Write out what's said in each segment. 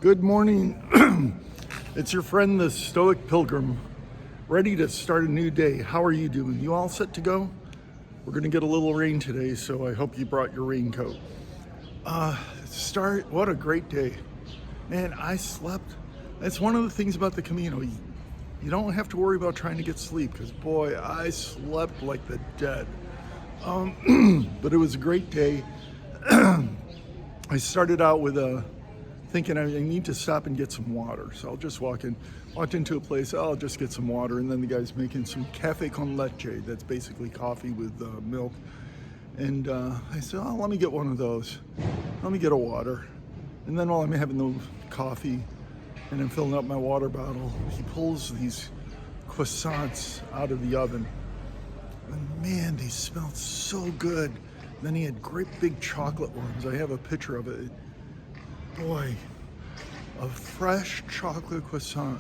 Good morning. It's your friend, the Stoic Pilgrim, ready to start a new day. How are you doing? You all set to go? We're gonna get a little rain today, so I hope you brought your raincoat. What a great day. Man, I slept. That's one of the things about the Camino. You don't have to worry about trying to get sleep, because boy, I slept like the dead. But it was a great day. I started out with thinking I need to stop and get some water. So I'll just walked into a place, I'll just get some water. And then the guy's making some cafe con leche. That's basically coffee with milk. And I said, oh, let me get one of those. Let me get a water. And then while I'm having the coffee and I'm filling up my water bottle, he pulls these croissants out of the oven. And man, they smelled so good. And then he had great big chocolate ones. I have a picture of it. Boy, a fresh chocolate croissant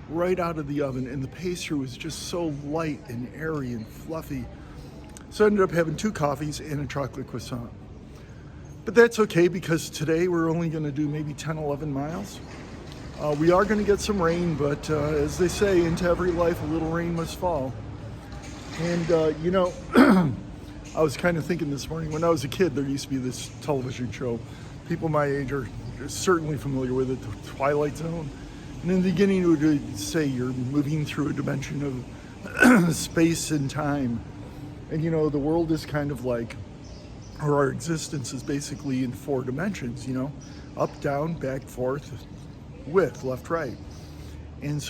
right out of the oven, and the pastry was just so light and airy and fluffy. So I ended up having 2 coffees and a chocolate croissant. But that's okay, because today we're only going to do maybe 10, 11 miles. We are going to get some rain, but as they say, into every life a little rain must fall. And I was kind of thinking this morning, when I was a kid, there used to be this television show. People my age are certainly familiar with it, The Twilight Zone. And in the beginning, it would say you're moving through a dimension of space and time. And the world is kind of like, or our existence is basically in 4 dimensions, up, down, back, forth, width, left, right. And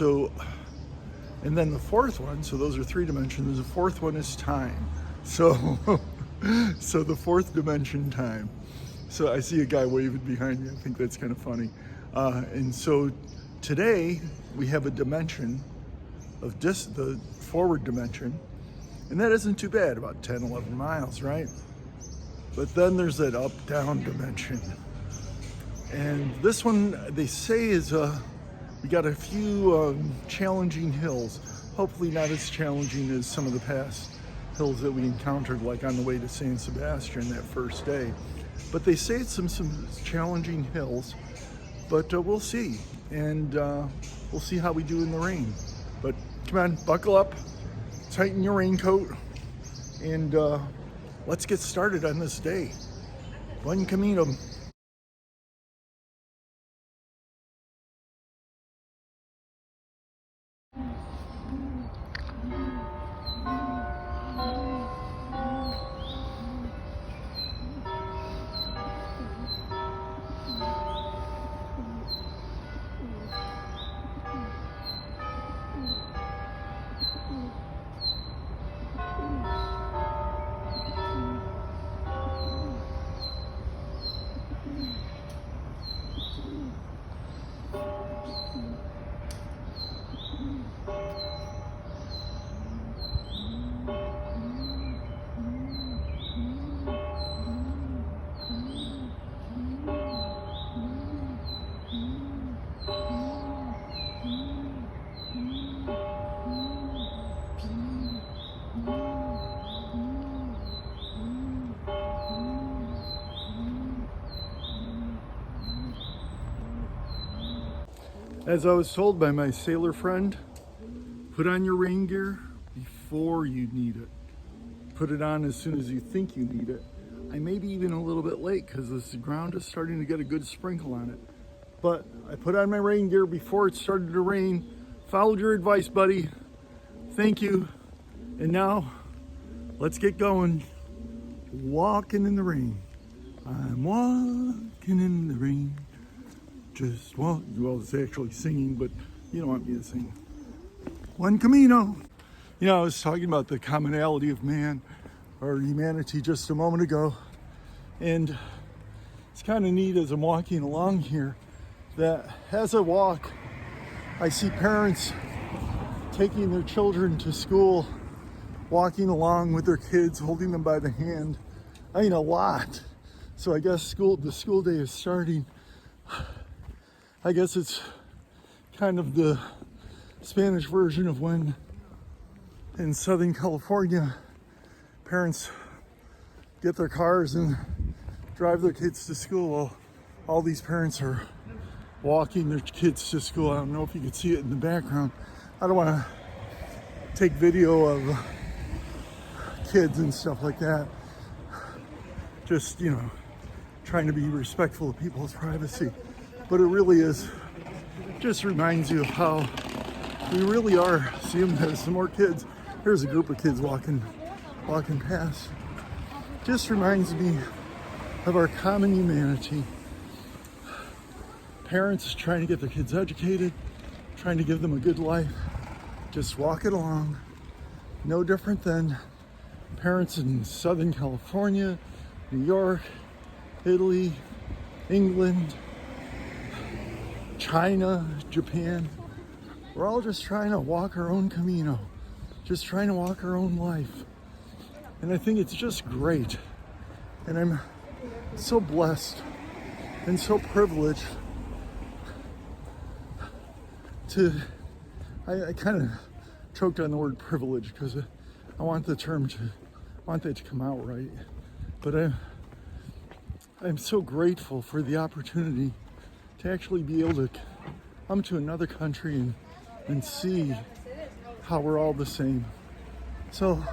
then the 4th one, so those are 3 dimensions, the 4th one is time. So the 4th dimension, time. So I see a guy waving behind me. I think that's kind of funny. And so today we have a dimension of the forward dimension, and that isn't too bad, about 10, 11 miles, right? But then there's that up-down dimension. And this one, they say, is we got a few challenging hills. Hopefully not as challenging as some of the past hills that we encountered, like on the way to San Sebastian that first day. But they say it's some challenging hills, but we'll see. And we'll see how we do in the rain. But come on, buckle up, tighten your raincoat, and let's get started on this day. Buen Camino. As I was told by my sailor friend, put on your rain gear before you need it. Put it on as soon as you think you need it. I may be even a little bit late because the ground is starting to get a good sprinkle on it. But I put on my rain gear before it started to rain. Followed your advice, buddy. Thank you. And now, let's get going. Walking in the rain. I'm walking in the rain. Well, it's actually singing, but you don't want me to sing. Buen Camino. I was talking about the commonality of man, or humanity, just a moment ago. And it's kind of neat as I'm walking along here that as I walk, I see parents taking their children to school, walking along with their kids, holding them by the hand. I mean, a lot. So I guess the school day is starting. I guess it's kind of the Spanish version of when in Southern California parents get their cars and drive their kids to school. Well, all these parents are walking their kids to school. I don't know if you can see it in the background. I don't want to take video of kids and stuff like that. Just, you know, trying to be respectful of people's privacy. But it really is, just reminds you of how we really are. See them, there's some more kids. Here's a group of kids walking past. Just reminds me of our common humanity. Parents trying to get their kids educated, trying to give them a good life, just walk it along. No different than parents in Southern California, New York, Italy, England, China, Japan. We're all just trying to walk our own Camino, just trying to walk our own life. And I think it's just great. And I'm so blessed and so privileged I kind of choked on the word privilege because I want that to come out right. But I'm so grateful for the opportunity to actually be able to come to another country and see how we're all the same. So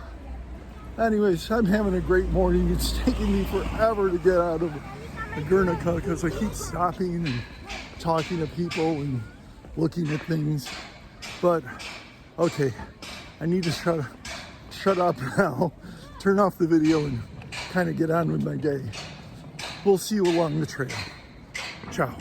anyways, I'm having a great morning. It's taking me forever to get out of Guernica because I keep stopping and talking to people and looking at things. But okay, I need to shut up now, turn off the video and kind of get on with my day. We'll see you along the trail. Ciao.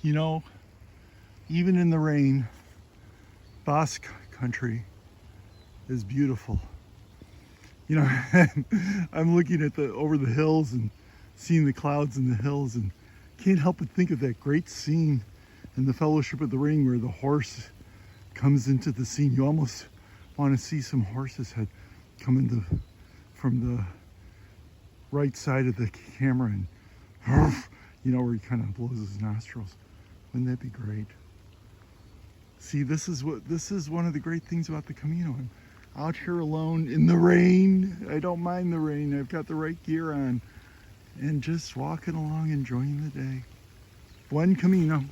You know, even in the rain, Basque country is beautiful. You know, I'm looking at over the hills and seeing the clouds in the hills and can't help but think of that great scene in the Fellowship of the Ring where the horse comes into the scene. You almost want to see some horses head come into from the right side of the camera and you know, where he kind of blows his nostrils. Wouldn't that be great? See, this is one of the great things about the Camino. I'm out here alone in the rain. I don't mind the rain. I've got the right gear on and just walking along, enjoying the day. Buen Camino.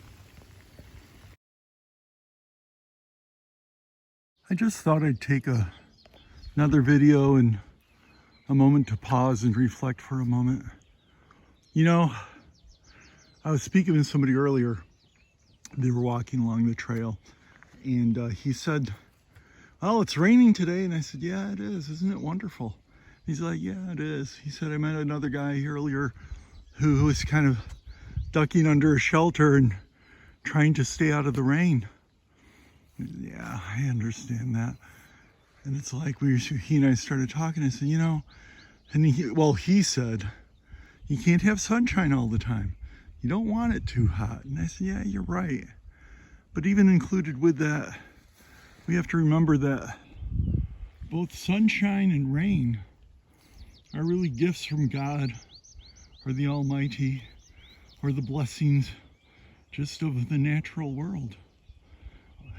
I just thought I'd take another video and a moment to pause and reflect for a moment. You know, I was speaking with somebody earlier. They were walking along the trail and he said, "Oh, it's raining today." And I said, "Yeah, it is. Isn't it wonderful?" He's like, "Yeah, it is." He said, "I met another guy earlier who was kind of ducking under a shelter and trying to stay out of the rain." Yeah, I understand that. And it's like he and I started talking. I said, you know, and he said, you can't have sunshine all the time. You don't want it too hot. And I said, yeah, you're right. But even included with that, we have to remember that both sunshine and rain are really gifts from God or the Almighty or the blessings just of the natural world.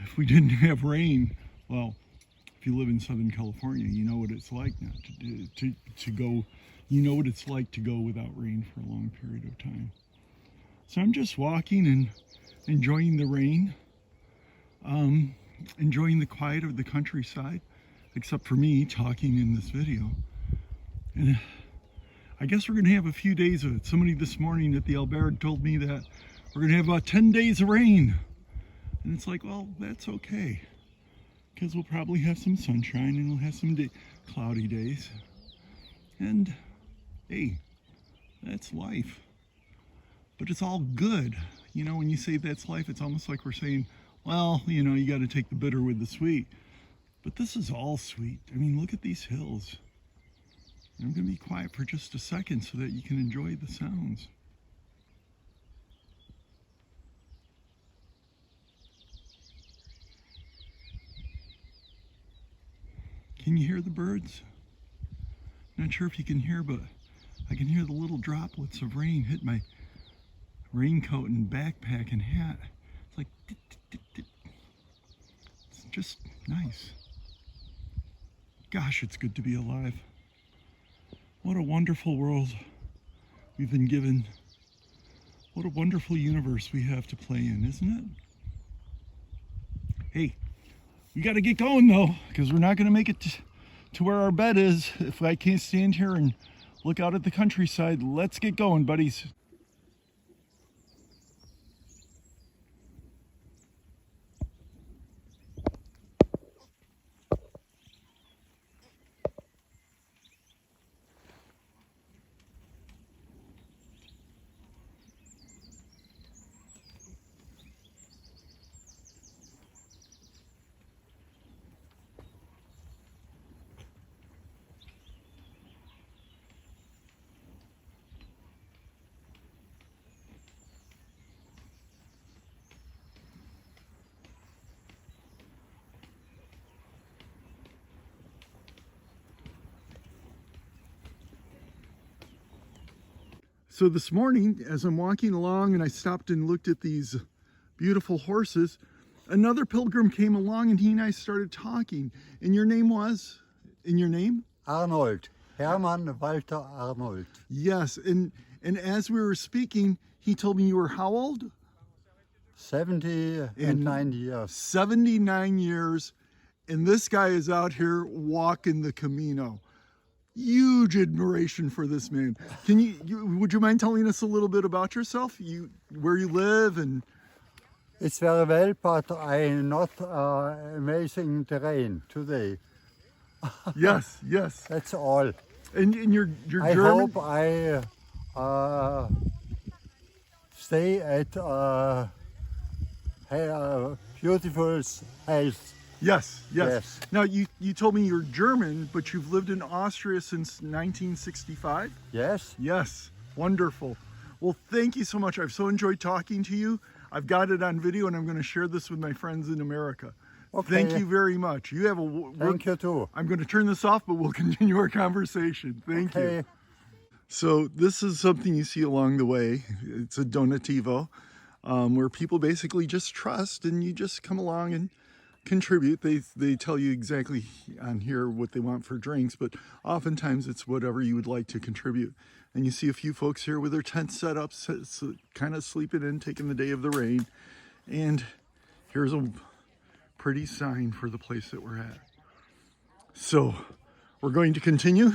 If we didn't have rain, well, if you live in Southern California, you know what it's like not to go, you know what it's like to go without rain for a long period of time. So I'm just walking and enjoying the rain, enjoying the quiet of the countryside, except for me talking in this video. And I guess we're going to have a few days of it. Somebody this morning at the Albergue told me that we're going to have about 10 days of rain. And it's like, well, that's okay, because we'll probably have some sunshine and we'll have some cloudy days. And hey, that's life. But it's all good. You know, when you say that's life, it's almost like we're saying, well, you know, you got to take the bitter with the sweet. But this is all sweet. I mean, look at these hills. I'm going to be quiet for just a second so that you can enjoy the sounds. Can you hear the birds? Not sure if you can hear, but I can hear the little droplets of rain hit my raincoat and backpack and hat. It's like, dit, dit, dit, dit. It's just nice. Gosh, it's good to be alive. What a wonderful world we've been given. What a wonderful universe we have to play in, isn't it? Hey, we got to get going though, because we're not going to make it to where our bed is if I can't stand here and look out at the countryside. Let's get going, buddies. So this morning, as I'm walking along and I stopped and looked at these beautiful horses, another pilgrim came along and he and I started talking. And your name was? And your name? Arnold. Hermann Walter Arnold. Yes, and as we were speaking, he told me you were how old? 79 years. 79 years, and this guy is out here walking the Camino. Huge admiration for this man. Can would you mind telling us a little bit about yourself? Where you live and... It's very well, but I'm not amazing terrain today. Yes. That's all. And you're I German? hope I stay at beautiful health. Yes. Yes. Now, you told me you're German, but you've lived in Austria since 1965? Yes. Yes. Wonderful. Well, thank you so much. I've so enjoyed talking to you. I've got it on video, and I'm going to share this with my friends in America. Okay. Thank you very much. You have a... Thank you too. I'm going to turn this off, but we'll continue our conversation. Thank you. Okay. So this is something you see along the way. It's a donativo, where people basically just trust, and you just come along and contribute. They tell you exactly on here what they want for drinks, but oftentimes it's whatever you would like to contribute. And you see a few folks here with their tents set up, kind of sleeping in, taking the day of the rain. And here's a pretty sign for the place that we're at. So we're going to continue.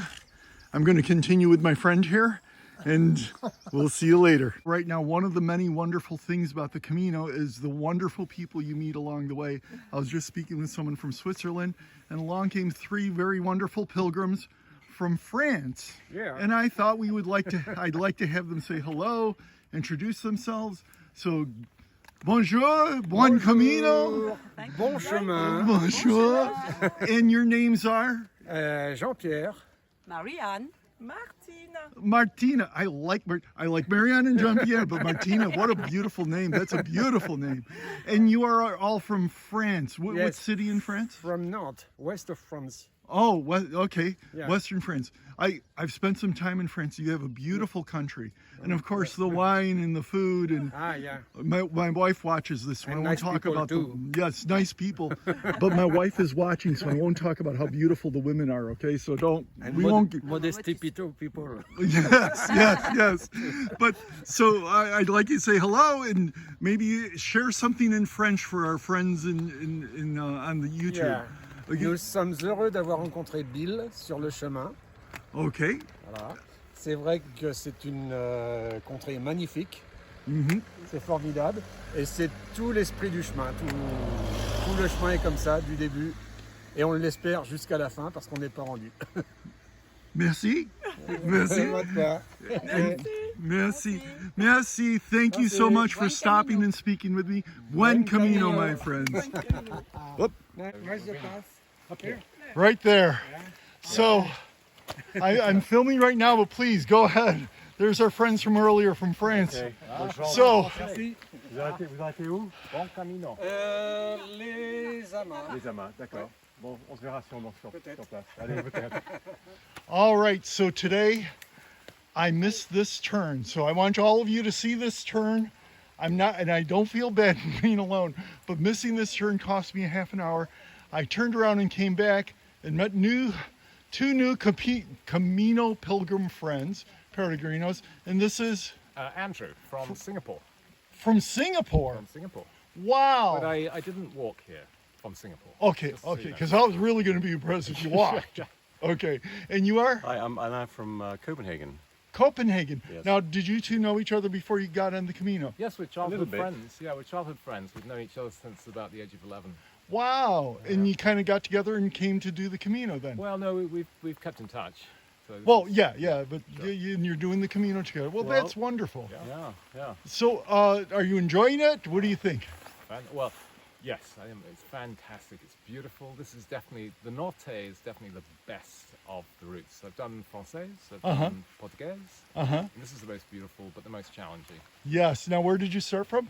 I'm going to continue with my friend here, and we'll see you later. Right now, one of the many wonderful things about the Camino is the wonderful people you meet along the way. I was just speaking with someone from Switzerland, and along came three very wonderful pilgrims from France. Yeah. And I thought I'd like to have them say hello, introduce themselves. So, bonjour, bon camino. Bon chemin. Bonjour. And your names are? Jean-Pierre. Marianne. Martina. I like Marianne and Jean-Pierre, but Martina, what a beautiful name. That's a beautiful name. And you are all from France. What Yes. city in France? From Nantes, west of France. Oh, okay. Yeah. Western France. I've spent some time in France. You have a beautiful country. And of course, the wine and the food. And Yeah. my wife watches this, so I And won't nice talk people about too. yes, nice people. But my wife is watching, so I won't talk about how beautiful the women are, okay? So we won't... Modesty people. Yes. But so I'd like you to say hello and maybe share something in French for our friends on the YouTube. Yeah. Okay. Nous sommes heureux d'avoir rencontré Bill sur le chemin. Okay. Voilà. C'est vrai que c'est une contrée magnifique. Mhm. C'est formidable. Et c'est tout l'esprit du chemin. Tout le chemin est comme ça, du début. Et on l'espère jusqu'à la fin parce qu'on n'est pas rendu. Merci. Merci. Merci. Thank you so much for stopping and speaking with me. Buen camino, my friends. Whoop. Moi, je passe. Okay. Right there. So I'm filming right now, but please go ahead. There's our friends from earlier from France. So, Merci. Vous arrêtez où? Bon Camino. Les Amas. Les Amas, d'accord. Bon, on se verra si on mange sur place. Allez, peut-être. all right, so today I missed this turn. So I want all of you to see this turn. I'm not, and I don't feel bad being alone, but missing this turn cost me a half an hour. I turned around and came back and met two new Camino pilgrim friends, peregrinos, and this is Andrew from Singapore. from Singapore. From Singapore. Wow. But I didn't walk here from Singapore. Okay, Just so you okay, know. because I was really going to be impressed if you walked. Okay, and you are? Hi, I'm from Copenhagen. Copenhagen. Yes. Now, did you two know each other before you got on the Camino? Yes, we're little childhood bit. friends. Yeah, we're childhood friends. We've known each other since about the age of 11. Wow, and you kind of got together and came to do the Camino then? Well, no, we've kept in touch. So Well, yeah, but you're doing the Camino together. Well, Well, that's wonderful. Yeah. So, are you enjoying it? What do you think? Well, yes, I am. It's fantastic. It's beautiful. This is definitely the Norte is definitely the best of the routes. I've done Francais, I've done Portuguese, and this is the most beautiful, but the most challenging. Yes. Now, where did you start from?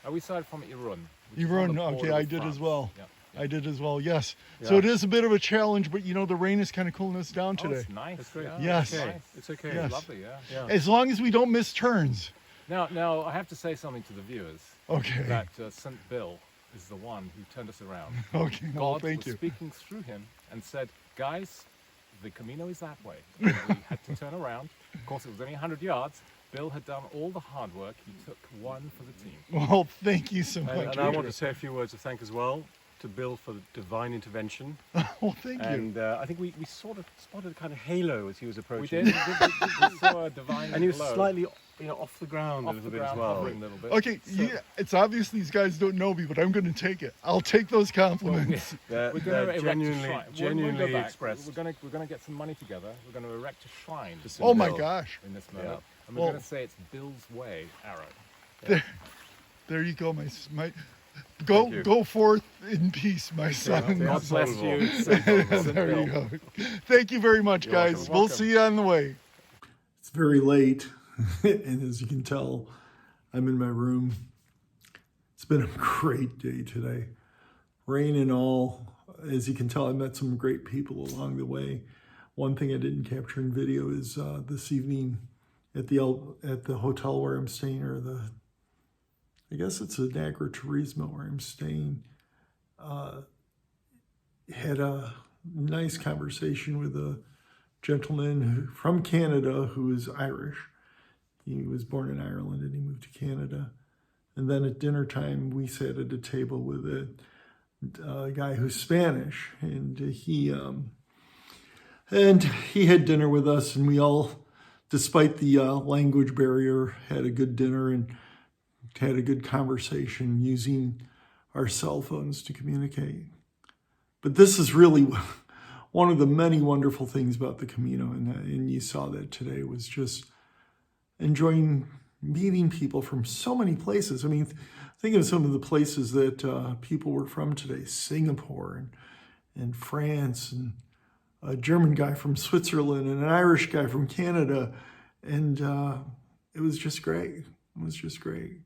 We started from Irun. which is on Irun. the border Okay, with I did as France. well. Yeah. I did as well. Yes. So Yeah. it is a bit of a challenge, but the rain is kind of cooling us down Oh, today. it's nice. It's great. Yeah, Yes. It's, nice. It's okay. Yes. It's lovely, yeah. As long as we don't miss turns. Now, I have to say something to the viewers. Okay. That St. Bill is the one who turned us around. Okay. Well, God thank was you. speaking through him and said, guys, the Camino is that way. And we had to turn around. Of course, it was only 100 yards. Bill had done all the hard work. He took one for the team. Well, thank you so much. And I want to say a few words of thanks as well to Bill for the divine intervention. Well, thank you. And I think we sort of spotted a kind of halo as he was We approaching. did. We saw a divine And he was glow slightly off the ground off a little the bit as ground, well. hovering a little bit. Okay, it's obvious these guys don't know me, but I'm going to take it. I'll take those compliments. They're We're going to erect a genuinely, shrine. When we genuinely go back, expressed. We're going to get some money together. We're going to erect a shrine to Oh St. my Bill gosh. in this moment. Yeah. And we're Well- going to say it's Bill's way, arrow. There you go, my Thank you. go forth in peace, my son. yeah. God bless Unbelievable. you, St. There you Bill. go. Thank you very much, You're guys. welcome. We'll see you on the way. It's very late, and as you can tell, I'm in my room. It's been a great day today. Rain and all. As you can tell, I met some great people along the way. One thing I didn't capture in video is this evening at the hotel where I'm staying, or I guess it's the Niagara Turismo where I'm staying. Had a nice conversation with a gentleman from Canada who is Irish. He was born in Ireland and he moved to Canada. And then at dinner time, we sat at a table with a guy who's Spanish, and he had dinner with us, and we all, despite the language barrier, had a good dinner and had a good conversation using our cell phones to communicate. But this is really one of the many wonderful things about the Camino, and you saw that today, was just enjoying meeting people from so many places. I mean, think of some of the places that people were from today: Singapore and France, and a German guy from Switzerland and an Irish guy from Canada. And it was just great. It was just great.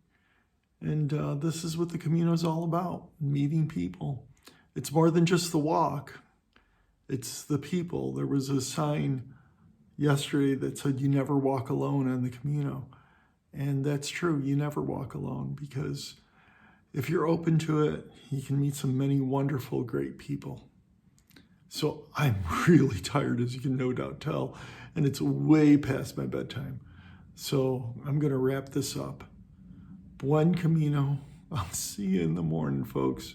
And this is what the Camino is all about: meeting people. It's more than just the walk. It's the people. There was a sign yesterday that said, "You never walk alone on the Camino." And that's true. You never walk alone, because if you're open to it, you can meet some many wonderful, great people. So I'm really tired, as you can no doubt tell, and it's way past my bedtime. So I'm going to wrap this up. Buen Camino. I'll see you in the morning, folks.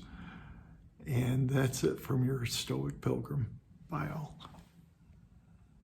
And that's it from your Stoic Pilgrim. Bye all.